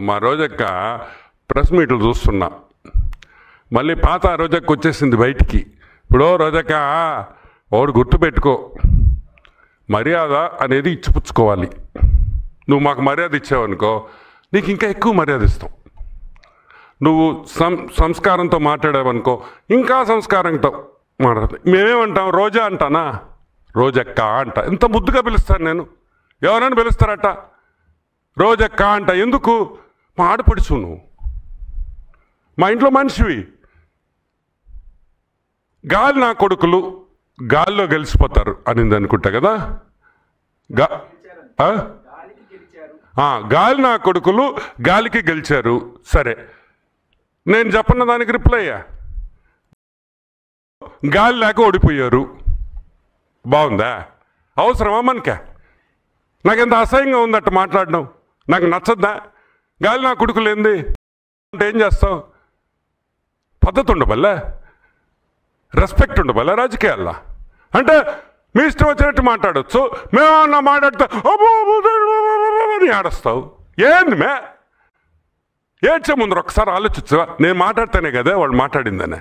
మా రోజక్క ప్రెస్ మీట్లు చూస్తున్నా, మళ్ళీ పాత రోజక్క వచ్చేసింది బయటికి. ఇప్పుడు రోజక్క వాడు గుర్తుపెట్టుకో, మర్యాద అనేది ఇచ్చిపుచ్చుకోవాలి. నువ్వు మాకు మర్యాద ఇచ్చావనుకో నీకు ఇంకా ఎక్కువ మర్యాద ఇస్తాం. నువ్వు సంస్కారంతో మాట్లాడావనుకో ఇంకా సంస్కారంతో మాట్లాడతాం. మేమేమంటాం, రోజా అంటానా, రోజక్క అంట. ఎంత ముద్దుగా పిలుస్తాను నేను, ఎవరైనా పిలుస్తారట రోజక్క అంట. ఎందుకు? మా ఆడపడుచు నువ్వు, మా ఇంట్లో మనిషివి. గాలి నా కొడుకులు గాల్లో గెలిచిపోతారు అనింది అనుకుంటా కదా. గాలి నా కొడుకులు గాలికి గెలిచారు. సరే, నేను చెప్పన్న దానికి రిప్లై అయ్యా, గాలి లేక ఓడిపోయారు. బాగుందా? అవసరమా మనకే? నాకెంత అసహ్యంగా ఉందట మాట్లాడడం, నాకు నచ్చద్దా? గాలి నా కొడుకులు ఏంది అంటే ఏం చేస్తావు? పద్ధతి ఉండబల్లా, రెస్పెక్ట్ ఉండబల్లా రాజకీయాల్లో. అంటే మీ ఇష్టం వచ్చినట్టు మాట్లాడచ్చు, మేమన్నా మాట్లాడితే అని ఆడస్తావు. ఏంది మే? ఏడ్చే ముందర ఒకసారి ఆలోచించవా? నేను మాట్లాడితేనే కదా వాళ్ళు మాట్లాడిందనే.